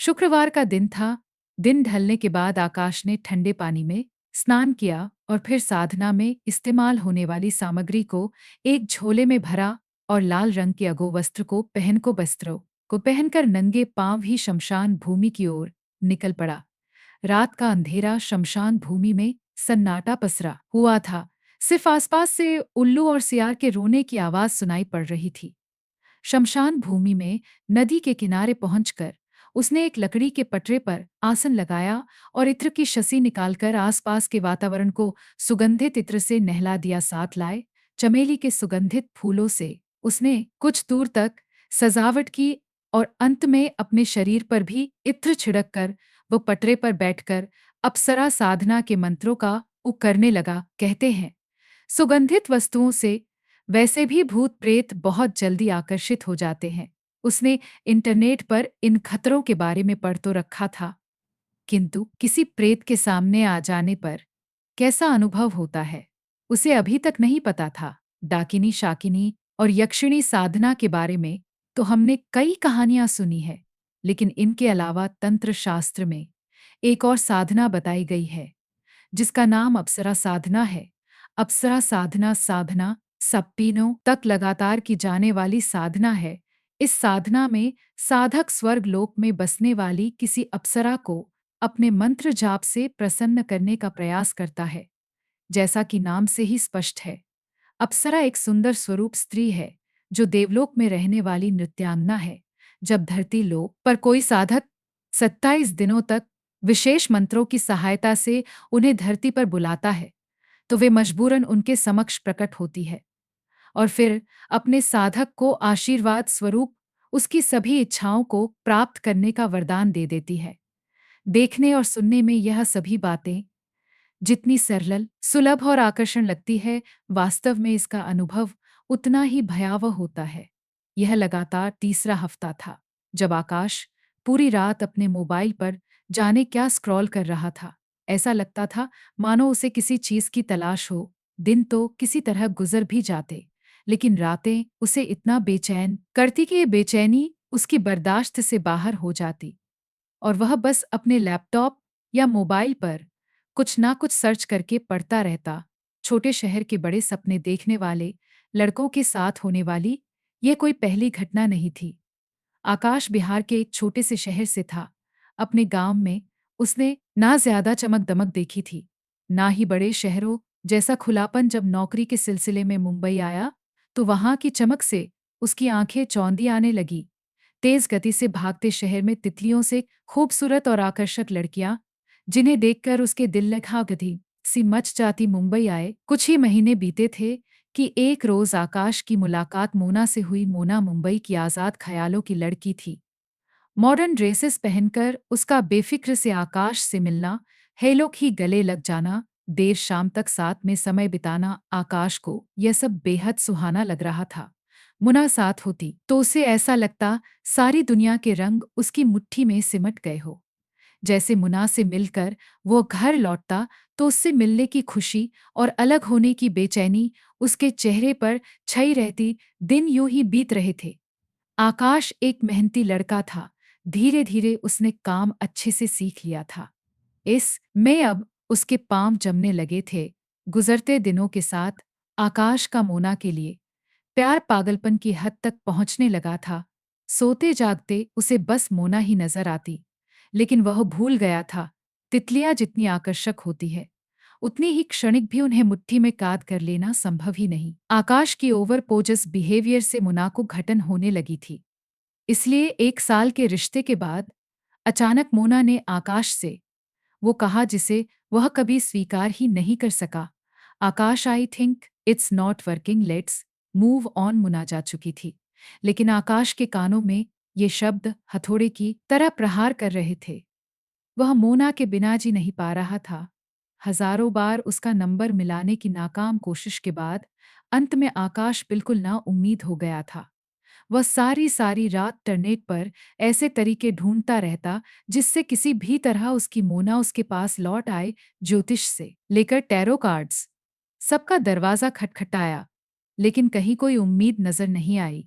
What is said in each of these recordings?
शुक्रवार का दिन था। दिन ढलने के बाद आकाश ने ठंडे पानी में स्नान किया और फिर साधना में इस्तेमाल होने वाली सामग्री को एक झोले में भरा और लाल रंग के अगो वस्त्रों को पहनकर नंगे पांव ही शमशान भूमि की ओर निकल पड़ा। रात का अंधेरा शमशान भूमि में सन्नाटा पसरा हुआ था। सिर्फ आसपास से उल्लू और सियार के रोने की आवाज सुनाई पड़ रही थी। शमशान भूमि में नदी के किनारे पहुंचकर उसने एक लकड़ी के पटरे पर आसन लगाया और इत्र की शसी निकालकर आसपास के वातावरण को सुगंधित इत्र से नहला दिया। साथ लाए चमेली के सुगंधित फूलों से उसने कुछ दूर तक सजावट की और अंत में अपने शरीर पर भी इत्र छिड़क कर वो पटरे पर बैठकर अप्सरा साधना के मंत्रों का उच्चारण करने लगा। कहते हैं, सुगंधित वस्तुओं से वैसे भी भूत प्रेत बहुत जल्दी आकर्षित हो जाते हैं। उसने इंटरनेट पर इन खतरों के बारे में पढ़ तो रखा था, किंतु किसी प्रेत के सामने आ जाने पर कैसा अनुभव होता है, उसे अभी तक नहीं पता था। डाकिनी, शाकिनी और यक्षिणी साधना के बारे में तो हमने कई कहानियां सुनी है, लेकिन इनके अलावा तंत्र शास्त्र में एक और साधना बताई गई है, जिसका नाम अप्सरा साधना है। अप्सरा साधना साधना सप्पीनों तक लगातार की जाने वाली साधना है। इस साधना में साधक स्वर्ग लोक में बसने वाली किसी अप्सरा को अपने मंत्र जाप से प्रसन्न करने का प्रयास करता है। जैसा कि नाम से ही स्पष्ट है, अप्सरा एक सुंदर स्वरूप स्त्री है, जो देवलोक में रहने वाली नृत्यांगना है। जब धरती लोक पर कोई साधक 27 दिनों तक विशेष मंत्रों की सहायता से उन्हें धरती पर बुलाता है, तो वे मजबूरन उनके समक्ष प्रकट होती है और फिर अपने साधक को आशीर्वाद स्वरूप उसकी सभी इच्छाओं को प्राप्त करने का वरदान दे देती है। देखने और सुनने में यह सभी बातें जितनी सरल, सुलभ और आकर्षण लगती है, वास्तव में इसका अनुभव उतना ही भयावह होता है। यह लगातार तीसरा हफ्ता था, जब आकाश पूरी रात अपने मोबाइल पर जाने क्या स्क्रॉल कर रहा था। ऐसा लगता था मानो उसे किसी चीज की तलाश हो। दिन तो किसी तरह गुजर भी जाते, लेकिन रातें उसे इतना बेचैन करती कि ये बेचैनी उसकी बर्दाश्त से बाहर हो जाती और वह बस अपने लैपटॉप या मोबाइल पर कुछ ना कुछ सर्च करके पढ़ता रहता। छोटे शहर के बड़े सपने देखने वाले लड़कों के साथ होने वाली यह कोई पहली घटना नहीं थी। आकाश बिहार के एक छोटे से शहर से था। अपने गांव में उसने ना ज्यादा चमक दमक देखी थी, ना ही बड़े शहरों जैसा खुलापन। जब नौकरी के सिलसिले में मुंबई आया, तो वहां की चमक से उसकी आंखें चौंधी आने लगी। तेज गति से भागते शहर में तितलियों से खूबसूरत और आकर्षक लड़कियां, जिन्हें देखकर उसके दिल लखा गधी सी मच जाती। मुंबई आए कुछ ही महीने बीते थे कि एक रोज आकाश की मुलाकात मोना से हुई। मोना मुंबई की आजाद ख्यालों की लड़की थी। मॉडर्न ड्रेसेस पहनकर उसका बेफिक्र से आकाश से मिलना, हेलोक ही गले लग जाना, देर शाम तक साथ में समय बिताना, आकाश को यह सब बेहद सुहाना लग रहा था। मुना साथ होती तो उसे ऐसा लगता सारी दुनिया के रंग उसकी मुट्ठी में सिमट गए हो। जैसे मुना से मिलकर वो घर लौटता, तो उससे मिलने की खुशी और अलग होने की बेचैनी उसके चेहरे पर छई रहती। दिन यूं ही बीत रहे थे। आकाश एक मेहनती लड़का था। धीरे धीरे उसने काम अच्छे से सीख लिया था। इस में अब उसके पांव जमने लगे थे। गुजरते दिनों के साथ आकाश का मोना के लिए प्यार पागलपन की हद तक पहुंचने लगा था। सोते जागते उसे बस मोना ही नजर आती, लेकिन वह भूल गया था तितलियां जितनी आकर्षक होती है, उतनी ही क्षणिक भी उन्हें मुट्ठी में काद कर लेना संभव ही नहीं। आकाश की ओवर पोजस बिहेवियर से मुना को घटन होने लगी थी। इसलिए 1 साल के रिश्ते के बाद अचानक मोना ने आकाश से वो कहा जिसे वह कभी स्वीकार ही नहीं कर सका। Akash, I think it's not working, let's move on. Muna जा चुकी थी, लेकिन आकाश के कानों में ये शब्द हथौड़े की तरह प्रहार कर रहे थे। वह मोना के बिना जी नहीं पा रहा था। हजारों बार उसका नंबर मिलाने की नाकाम कोशिश के बाद अंत में आकाश बिल्कुल ना उम्मीद हो गया था। वह सारी सारी रात इंटरनेट पर ऐसे तरीके ढूंढता रहता जिससे किसी भी तरह उसकी मोना उसके पास लौट आए। ज्योतिष से लेकर टैरो कार्ड्स, सबका दरवाजा खटखटाया, लेकिन कहीं कोई उम्मीद नजर नहीं आई।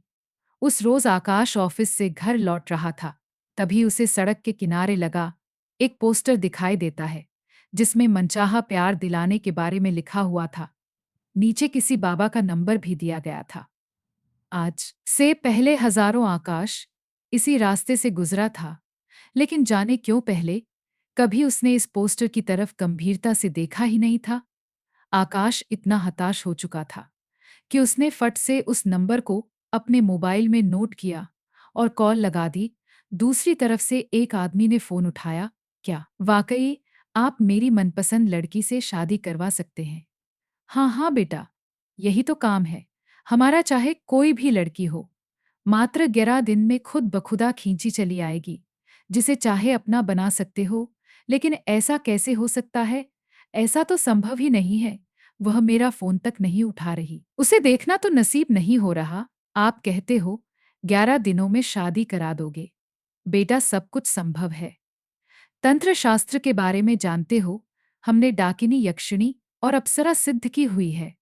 उस रोज आकाश ऑफिस से घर लौट रहा था। तभी उसे सड़क के किनारे लगा एक पोस्टर दिखाई देता है, जिसमें मनचाहा प्यार दिलाने के बारे में लिखा हुआ था। नीचे किसी बाबा का नंबर भी दिया गया था। आज से पहले हजारों आकाश इसी रास्ते से गुजरा था, लेकिन जाने क्यों पहले कभी उसने इस पोस्टर की तरफ गंभीरता से देखा ही नहीं था। आकाश इतना हताश हो चुका था कि उसने फट से उस नंबर को अपने मोबाइल में नोट किया और कॉल लगा दी। दूसरी तरफ से एक आदमी ने फोन उठाया। क्या वाकई आप मेरी मनपसंद लड़की से शादी करवा सकते हैं? हाँ हाँ बेटा, यही तो काम है हमारा, चाहे कोई भी लड़की हो। मात्र 11 दिन में खुद बखुदा खींची चली आएगी, जिसे चाहे अपना बना सकते हो। लेकिन ऐसा कैसे हो सकता है? ऐसा तो संभव ही नहीं है। वह मेरा फोन तक नहीं उठा रही, उसे देखना तो नसीब नहीं हो रहा। आप कहते हो 11 दिनों में शादी करा दोगे? बेटा, सब कुछ संभव है। तंत्र शास्त्र के बारे में जानते हो? हमने डाकिनी, यक्षिणी और अप्सरा सिद्ध की हुई है।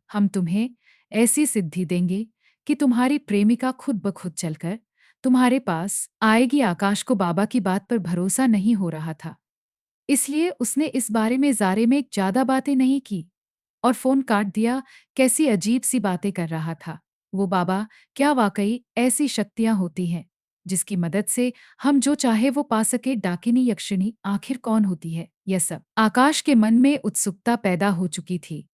हम तुम्हें ऐसी सिद्धि देंगे कि तुम्हारी प्रेमिका खुद ब खुद चलकर तुम्हारे पास आएगी। आकाश को बाबा की बात पर भरोसा नहीं हो रहा था, इसलिए उसने इस बारे में ज़ारे में ज़्यादा बातें नहीं की और फोन काट दिया। कैसी अजीब सी बातें कर रहा था वो बाबा। क्या वाकई ऐसी शक्तियां होती हैं जिसकी मदद से हम जो चाहे वो पा सके? डाकिनी, यक्षिणी आखिर कौन होती है? यह सब आकाश के मन में उत्सुकता पैदा हो चुकी थी।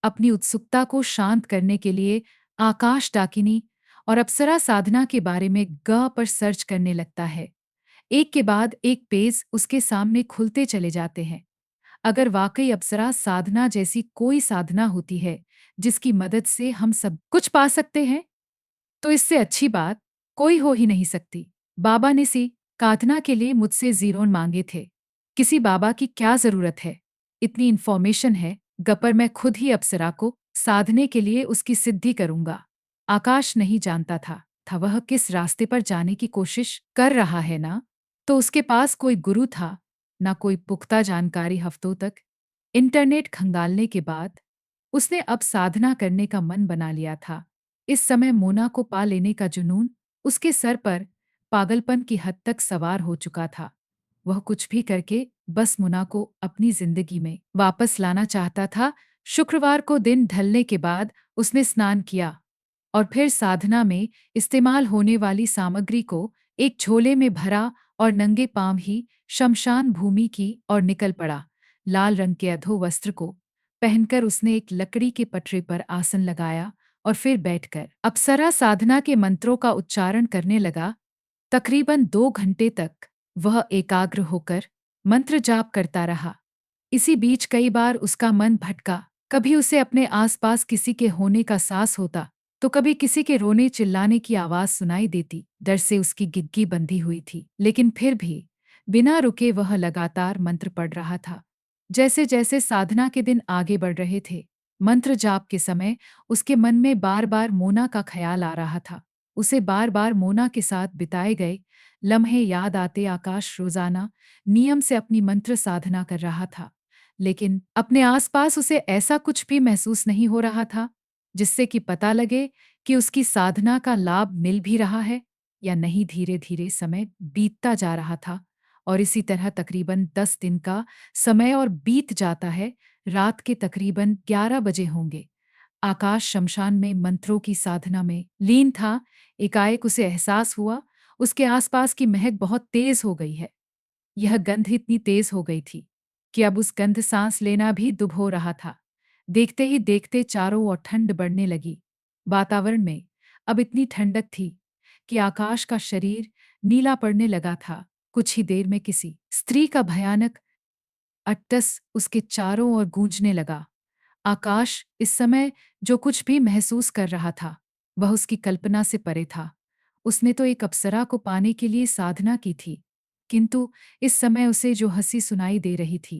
अपनी उत्सुकता को शांत करने के लिए आकाश डाकिनी और अप्सरा साधना के बारे में ग पर सर्च करने लगता है। एक के बाद एक पेज उसके सामने खुलते चले जाते हैं। अगर वाकई अप्सरा साधना जैसी कोई साधना होती है जिसकी मदद से हम सब कुछ पा सकते हैं, तो इससे अच्छी बात कोई हो ही नहीं सकती। बाबा ने सी साधना के लिए मुझसे जीरोन मांगे थे। किसी बाबा की क्या जरूरत है? इतनी इन्फॉर्मेशन है, गपर मैं खुद ही अप्सरा को साधने के लिए उसकी सिद्धि करूंगा। आकाश नहीं जानता था वह किस रास्ते पर जाने की कोशिश कर रहा है। ना तो उसके पास कोई गुरु था, ना कोई पुख्ता जानकारी। हफ्तों तक इंटरनेट खंगालने के बाद उसने अब साधना करने का मन बना लिया था। इस समय मोना को पा लेने का जुनून उसके सर पर पागलपन की हद तक सवार हो चुका था। वह कुछ भी करके बस मुना को अपनी जिंदगी में वापस लाना चाहता था। शुक्रवार को दिन ढलने के बाद उसने स्नान किया और फिर साधना में इस्तेमाल होने वाली सामग्री को एक झोले में भरा और नंगे पांव ही शमशान भूमि की और निकल पड़ा। लाल रंग के अधो वस्त्र को पहनकर उसने एक लकड़ी के पटरे पर आसन लगाया और फिर बैठकर अप्सरा साधना के मंत्रों का उच्चारण करने लगा। तकरीबन 2 घंटे तक वह एकाग्र होकर मंत्र जाप करता रहा। इसी बीच कई बार उसका मन भटका। कभी उसे अपने आसपास किसी के होने का साहस होता, तो कभी किसी के रोने चिल्लाने की आवाज सुनाई देती। डर से उसकी गिग्गी बंधी हुई थी, लेकिन फिर भी बिना रुके वह लगातार मंत्र पढ़ रहा था। जैसे जैसे साधना के दिन आगे बढ़ रहे थे, मंत्र जाप के समय उसके मन में बार बार मोना का ख्याल आ रहा था। उसे बार बार मोना के साथ बिताए गए लम्हे याद आते। आकाश रोजाना नियम से अपनी मंत्र साधना कर रहा था, लेकिन अपने आसपास उसे ऐसा कुछ भी महसूस नहीं हो रहा था जिससे कि पता लगे कि उसकी साधना का लाभ मिल भी रहा है या नहीं। धीरे धीरे समय बीतता जा रहा था और इसी तरह तकरीबन 10 दिन का समय और बीत जाता है। रात के तकरीबन 11 बजे होंगे। आकाश शमशान में मंत्रों की साधना में लीन था। एकाएक उसे एहसास हुआ उसके आसपास की महक बहुत तेज हो गई है। यह गंध इतनी तेज हो गई थी कि अब उस गंध सांस लेना भी दुभ हो रहा था। देखते ही देखते चारों ओर ठंड बढ़ने लगी। वातावरण में अब इतनी ठंडक थी कि आकाश का शरीर नीला पड़ने लगा था। कुछ ही देर में किसी स्त्री का भयानक अट्टस उसके चारों ओर गूंजने लगा। आकाश इस समय जो कुछ भी महसूस कर रहा था वह उसकी कल्पना से परे था। उसने तो एक अप्सरा को पाने के लिए साधना की थी, किंतु इस समय उसे जो हंसी सुनाई दे रही थी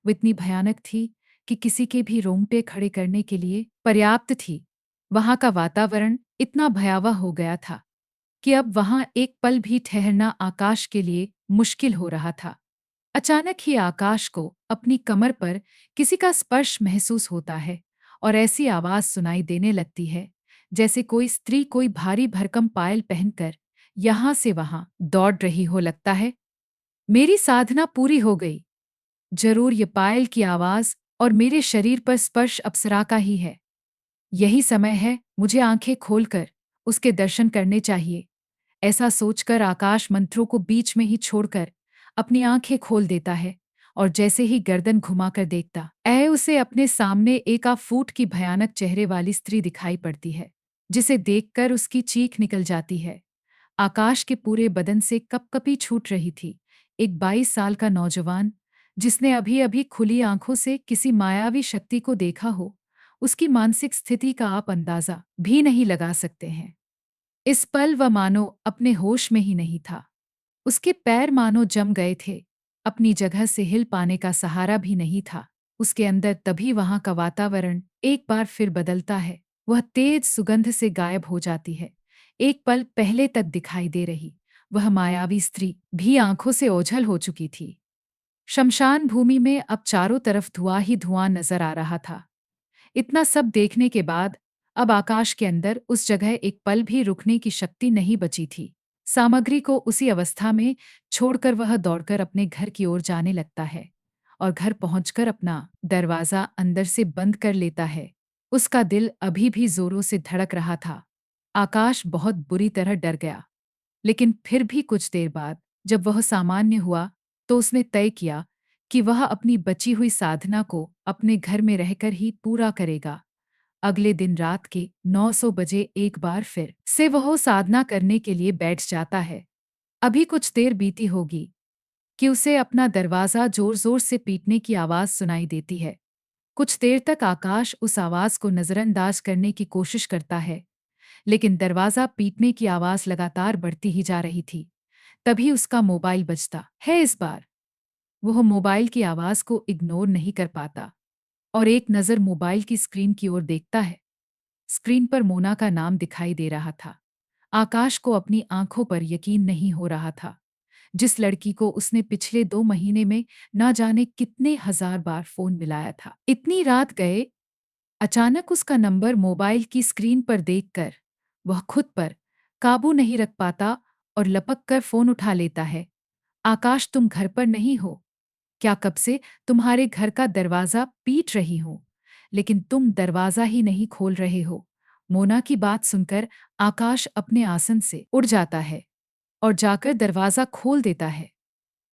वो इतनी भयानक थी कि किसी के भी रोंगटे खड़े करने के लिए पर्याप्त थी। वहां का वातावरण इतना भयावह हो गया था कि अब वहां एक पल भी ठहरना आकाश के लिए मुश्किल हो रहा था। अचानक ही आकाश को अपनी कमर पर किसी का स्पर्श महसूस होता है और ऐसी आवाज सुनाई देने लगती है जैसे कोई स्त्री कोई भारी भरकम पायल पहनकर यहाँ से वहाँ दौड़ रही हो लगता है। मेरी साधना पूरी हो गई। जरूर ये पायल की आवाज और मेरे शरीर पर स्पर्श अप्सरा का ही है। यही समय है, मुझे आंखें खोलकर उसके दर्शन करने चाहिए। ऐसा सोचकर आकाश मंत्रों को बीच में ही छोड़कर अपनी आंखें खोल देता है और जैसे ही गर्दन घुमाकर देखता उसे अपने सामने एक आध फूट की भयानक चेहरे वाली स्त्री दिखाई पड़ती है, जिसे देखकर उसकी चीख निकल जाती है। आकाश के पूरे बदन से कपकपी छूट रही थी। एक 22 साल का नौजवान, जिसने अभी अभी खुली आंखों से किसी मायावी शक्ति को देखा हो, उसकी मानसिक स्थिति का आप अंदाजा भी नहीं लगा सकते हैं। इस पल वह मानो अपने होश में ही नहीं था। उसके पैर मानो जम गए थे। अपनी जगह से हिल पाने का सहारा भी नहीं था। उसके अंदर तभी वहां का वातावरण एक बार फिर बदलता है। वह तेज सुगंध से गायब हो जाती है। एक पल पहले तक दिखाई दे रही वह मायावी स्त्री भी आंखों से ओझल हो चुकी थी। शमशान भूमि में अब चारों तरफ धुआं ही धुआं नजर आ रहा था। इतना सब देखने के बाद अब आकाश के अंदर उस जगह एक पल भी रुकने की शक्ति नहीं बची थी। सामग्री को उसी अवस्था में छोड़कर वह दौड़कर अपने घर की ओर जाने लगता है और घर पहुंचकर अपना दरवाजा अंदर से बंद कर लेता है। उसका दिल अभी भी जोरों से धड़क रहा था। आकाश बहुत बुरी तरह डर गया, लेकिन फिर भी कुछ देर बाद जब वह सामान्य हुआ तो उसने तय किया कि वह अपनी बची हुई साधना को अपने घर में रहकर ही पूरा करेगा। अगले दिन रात के 900 बजे एक बार फिर से वह साधना करने के लिए बैठ जाता है। अभी कुछ देर बीती होगी कि उसे अपना दरवाजा जोर जोर से पीटने की आवाज सुनाई देती है। कुछ देर तक आकाश उस आवाज को नजरअंदाज करने की कोशिश करता है, लेकिन दरवाजा पीटने की आवाज लगातार बढ़ती ही जा रही थी। तभी उसका मोबाइल बजता है। इस बार वह मोबाइल की आवाज को इग्नोर नहीं कर पाता और एक नज़र मोबाइल की स्क्रीन की ओर देखता है। स्क्रीन पर मोना का नाम दिखाई दे रहा था। आकाश को अपनी आंखों पर यकीन नहीं हो रहा था। जिस लड़की को उसने पिछले 2 महीने में ना जाने कितने हजार बार फोन मिलाया था, इतनी रात गए अचानक उसका नंबर मोबाइल की स्क्रीन पर देखकर वह खुद पर काबू नहीं रख पाता और लपक कर फोन उठा लेता है। आकाश, तुम घर पर नहीं हो क्या? कब से तुम्हारे घर का दरवाजा पीट रही हूं, लेकिन तुम दरवाजा ही नहीं खोल रहे हो। मोना की बात सुनकर आकाश अपने आसन से उठ जाता है और जाकर दरवाजा खोल देता है।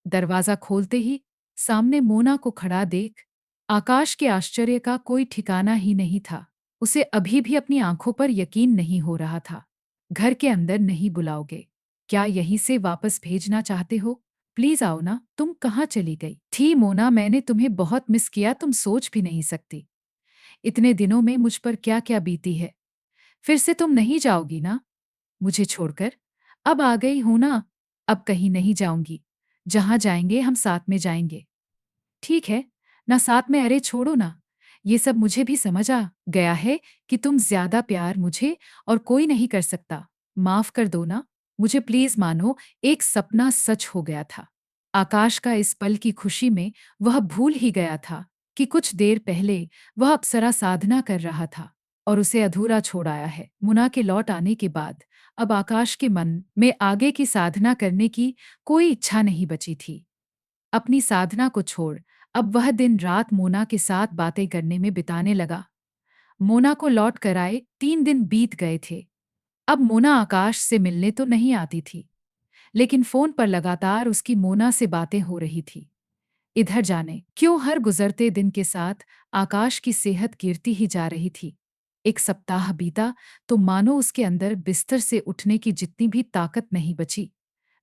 दरवाजा खोलते ही सामने मोना को खड़ा देख आकाश के आश्चर्य का कोई ठिकाना ही नहीं था। उसे अभी भी अपनी आंखों पर यकीन नहीं हो रहा था। घर के अंदर नहीं बुलाओगे? क्या यहीं से वापस भेजना चाहते हो? प्लीज आओ ना। तुम कहाँ चली गई थी मोना? मैंने तुम्हें बहुत मिस किया, तुम सोच भी नहीं सकती इतने दिनों में मुझ पर क्या क्या बीती है। फिर से तुम नहीं जाओगी ना मुझे छोड़कर? अब आ गई हूं ना, अब कहीं नहीं जाऊंगी। जहां जाएंगे हम साथ में जाएंगे। ठीक है ना? साथ में? अरे छोड़ो ना। ये सब मुझे भी समझ आ गया है कि तुम ज्यादा प्यार मुझे और कोई नहीं कर सकता। माफ कर दो ना मुझे, प्लीज मानो एक सपना सच हो गया था। आकाश का इस पल की खुशी में वह भूल ही गया था कि कुछ देर पहले वह अप्सरा साधना कर रहा था और उसे अधूरा छोड़ आया है। मुना के लौट आने के बाद अब आकाश के मन में आगे की साधना करने की कोई इच्छा नहीं बची थी। अपनी साधना को छोड़ अब वह दिन रात मोना के साथ बातें करने में बिताने लगा। मोना को लौट कर आए 3 दिन बीत गए थे। अब मोना आकाश से मिलने तो नहीं आती थी, लेकिन फोन पर लगातार उसकी मोना से बातें हो रही थी। इधर जाने क्यों हर गुजरते दिन के साथ आकाश की सेहत गिरती ही जा रही थी। एक सप्ताह बीता तो मानो उसके अंदर बिस्तर से उठने की जितनी भी ताकत नहीं बची।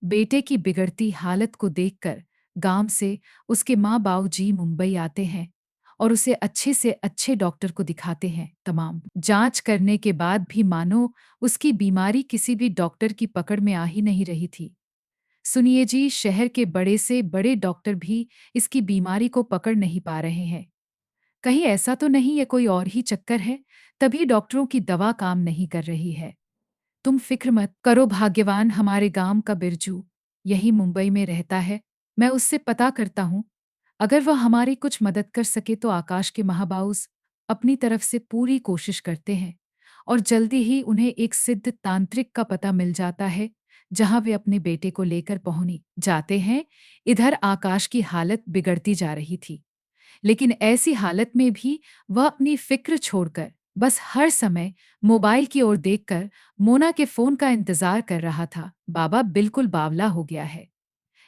बेटे की बिगड़ती हालत को देखकर गांव से उसके माँ बाबूजी मुंबई आते हैं और उसे अच्छे से अच्छे डॉक्टर को दिखाते हैं। तमाम जांच करने के बाद भी मानो उसकी बीमारी किसी भी डॉक्टर की पकड़ में आ ही नहीं रही थी। सुनिए जी, शहर के बड़े से बड़े डॉक्टर भी इसकी बीमारी को पकड़ नहीं पा रहे हैं। कहीं ऐसा तो नहीं ये कोई और ही चक्कर है, तभी डॉक्टरों की दवा काम नहीं कर रही है। तुम फिक्र मत करो भाग्यवान, हमारे गांव का बिरजू यही मुंबई में रहता है। मैं उससे पता करता हूँ। अगर वह हमारी कुछ मदद कर सके तो आकाश के महाबाउस अपनी तरफ से पूरी कोशिश करते हैं और जल्दी ही उन्हें एक सिद्ध तांत्रिक का पता मिल जाता है जहां वे अपने बेटे को लेकर पहुंच जाते हैं। इधर आकाश की हालत बिगड़ती जा रही थी, लेकिन ऐसी हालत में भी वह अपनी फिक्र छोड़कर बस हर समय मोबाइल की ओर देखकर मोना के फोन का इंतजार कर रहा था। बाबा बिल्कुल बावला हो गया है।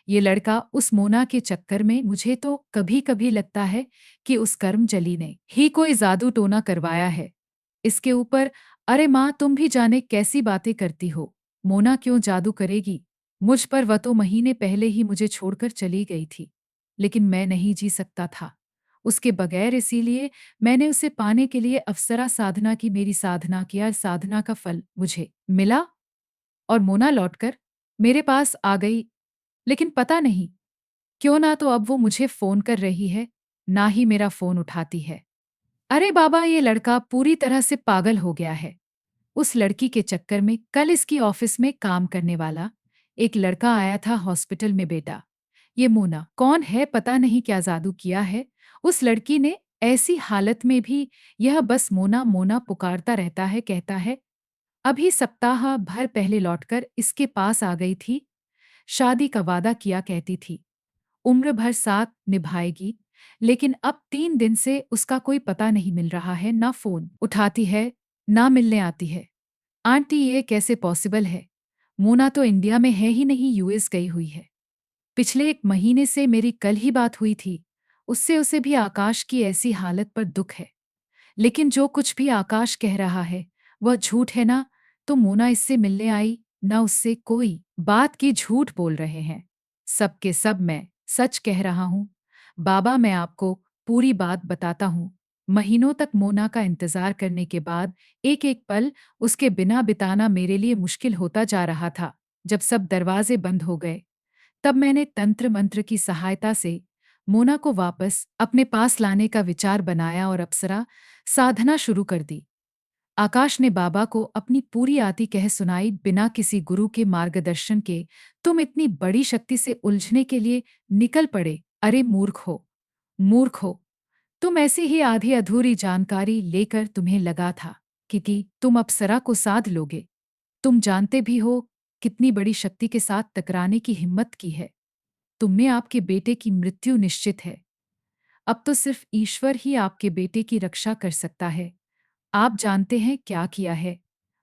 ये लड़का उस मोना के चक्कर में, मुझे तो कभी कभी लगता है कि उस कर्मजली ने ही कोई जादू टोना करवाया है इसके ऊपर। अरे माँ, तुम भी जाने कैसी बातें करती हो। मोना क्यों जादू करेगी मुझ पर? वह तो महीने पहले ही मुझे छोड़कर चली गई थी, लेकिन मैं नहीं जी सकता था उसके बगैर। इसीलिए मैंने उसे पाने के लिए अप्सरा साधना की, मेरी साधना किया। साधना का फल मुझे मिला और मोना लौटकर मेरे पास आ गई। लेकिन पता नहीं क्यों ना तो अब वो मुझे फ़ोन कर रही है, ना ही मेरा फ़ोन उठाती है। अरे बाबा, ये लड़का पूरी तरह से पागल हो गया है। उस लड़की के चक्कर में कल इसकी ऑफ़िस में काम करने वाला एक लड़का आया था हॉस्पिटल में। बेटा, ये मोना कौन है पता नहीं, क्या जादू किया है उस लड़की ने। ऐसी हालत में भी यह बस मोना मोना पुकारता रहता है, कहता है। अभी सप्ताह भर पहले लौटकर इसके पास आ गई थी, शादी का वादा किया कहती थी, उम्र भर साथ निभाएगी। लेकिन अब 3 दिन से उसका कोई पता नहीं मिल रहा है, ना फ़ोन उठाती है, ना मिलने आती है। आंटी, ये कैसे पॉसिबल है? मोना तो इंडिया में है ही नहीं, यूएस गई हुई है। पिछले 1 महीने से मेरी कल ही बात हुई थी उससे। उसे भी आकाश की ऐसी हालत पर दुख है, लेकिन जो कुछ भी आकाश कह रहा है वह झूठ है ना। तो मोना इससे मिलने आई, ना उससे कोई बात की, झूठ बोल रहे हैं सब के सब। मैं सच कह रहा हूँ बाबा, मैं आपको पूरी बात बताता हूँ। महीनों तक मोना का इंतजार करने के बाद एक एक पल उसके बिना बिताना मेरे लिए मुश्किल होता जा रहा था। जब सब दरवाजे बंद हो गए, तब मैंने तंत्र मंत्र की सहायता से मोना को वापस अपने पास लाने का विचार बनाया और अप्सरा साधना शुरू कर दी। आकाश ने बाबा को अपनी पूरी आती कह सुनाई, बिना किसी गुरु के मार्गदर्शन के तुम इतनी बड़ी शक्ति से उलझने के लिए निकल पड़े। अरे मूर्ख हो, मूर्ख हो तुम। ऐसी ही आधी अधूरी जानकारी लेकर तुम्हें लगा था कि तुम अप्सरा को साध लोगे। तुम जानते भी हो कितनी बड़ी शक्ति के साथ टकराने की हिम्मत की है तुमने। आपके बेटे की मृत्यु निश्चित है। अब तो सिर्फ ईश्वर ही आपके बेटे की रक्षा कर सकता है। आप जानते हैं क्या किया है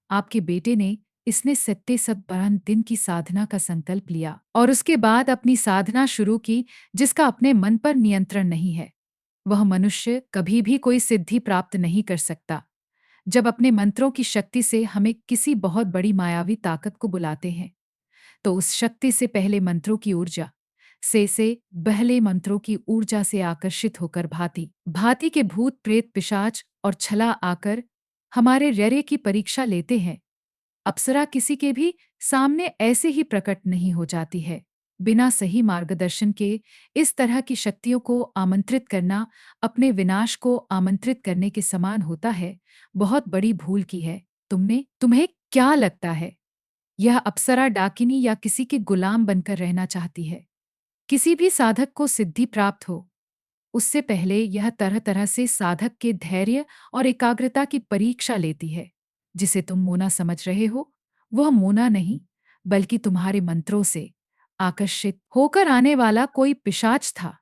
आपके बेटे ने? इसने 77 दिन की साधना का संकल्प लिया और उसके बाद अपनी साधना शुरू की, जिसका अपने मन पर नियंत्रण नहीं है वह मनुष्य कभी भी कोई सिद्धि प्राप्त नहीं कर सकता। जब अपने मंत्रों की शक्ति से हमें किसी बहुत बड़ी मायावी ताकत को बुलाते हैं, तो उस शक्ति से पहले मंत्रों की ऊर्जा से पहले मंत्रों की ऊर्जा से आकर्षित होकर भांति भांति के भूत प्रेत पिशाच और छला आकर हमारे रैरे की परीक्षा लेते हैं। अप्सरा किसी के भी सामने ऐसे ही प्रकट नहीं हो जाती है। बिना सही मार्गदर्शन के इस तरह की शक्तियों को आमंत्रित करना अपने विनाश को आमंत्रित करने के समान होता है। बहुत बड़ी भूल की है तुमने। तुम्हें क्या लगता है यह अप्सरा डाकिनी या किसी के गुलाम बनकर रहना चाहती है? किसी भी साधक को सिद्धि प्राप्त हो उससे पहले यह तरह तरह से साधक के धैर्य और एकाग्रता की परीक्षा लेती है। जिसे तुम मोना समझ रहे हो वह मोना नहीं, बल्कि तुम्हारे मंत्रों से आकर्षित होकर आने वाला कोई पिशाच था।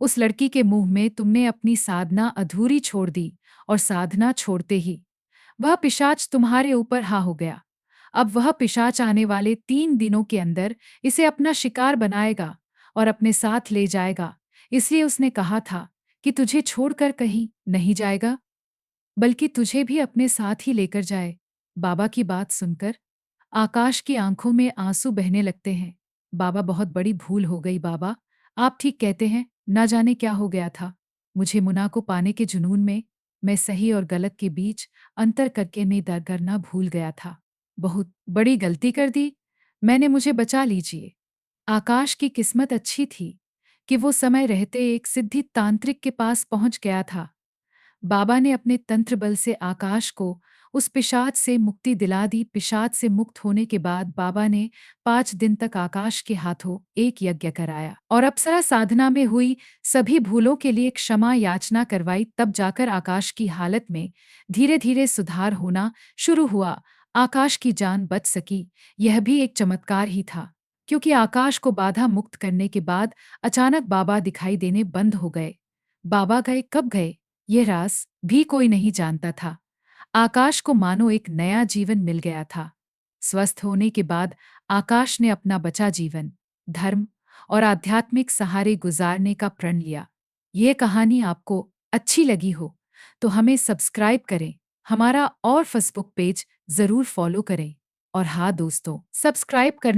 उस लड़की के मुंह में तुमने अपनी साधना अधूरी छोड़ दी और साधना छोड़ते ही वह पिशाच तुम्हारे ऊपर हा हो गया। अब वह पिशाच आने वाले 3 दिनों के अंदर इसे अपना शिकार बनाएगा और अपने साथ ले जाएगा। इसलिए उसने कहा था कि तुझे छोड़कर कहीं नहीं जाएगा, बल्कि तुझे भी अपने साथ ही लेकर जाए। बाबा की बात सुनकर आकाश की आंखों में आंसू बहने लगते हैं। बाबा, बहुत बड़ी भूल हो गई बाबा। आप ठीक कहते हैं, ना जाने क्या हो गया था मुझे। मुना को पाने के जुनून में मैं सही और गलत के बीच अंतर करके मैं दर करना भूल गया था। बहुत बड़ी गलती कर दी मैंने, मुझे बचा लीजिए। आकाश की किस्मत अच्छी थी कि वो समय रहते एक सिद्धि तांत्रिक के पास पहुंच गया था। बाबा ने अपने तंत्र बल से आकाश को उस पिशाच से मुक्ति दिला दी। पिशाच से मुक्त होने के बाद बाबा ने 5 दिन तक आकाश के हाथों एक यज्ञ कराया और अप्सरा साधना में हुई सभी भूलों के लिए क्षमा याचना करवाई। तब जाकर आकाश की हालत में धीरे धीरे सुधार होना शुरू हुआ। आकाश की जान बच सकी, यह भी एक चमत्कार ही था। क्योंकि आकाश को बाधा मुक्त करने के बाद अचानक बाबा दिखाई देने बंद हो गए। बाबा गए कब गए, ये राज भी कोई नहीं जानता था। आकाश को मानो एक नया जीवन मिल गया था। स्वस्थ होने के बाद आकाश ने अपना बचा जीवन धर्म और आध्यात्मिक सहारे गुजारने का प्रण लिया। ये कहानी आपको अच्छी लगी हो तो हमें सब्सक्राइब करें, हमारा और फेसबुक पेज ज़रूर फॉलो करें। और हाँ दोस्तों, सब्सक्राइब करने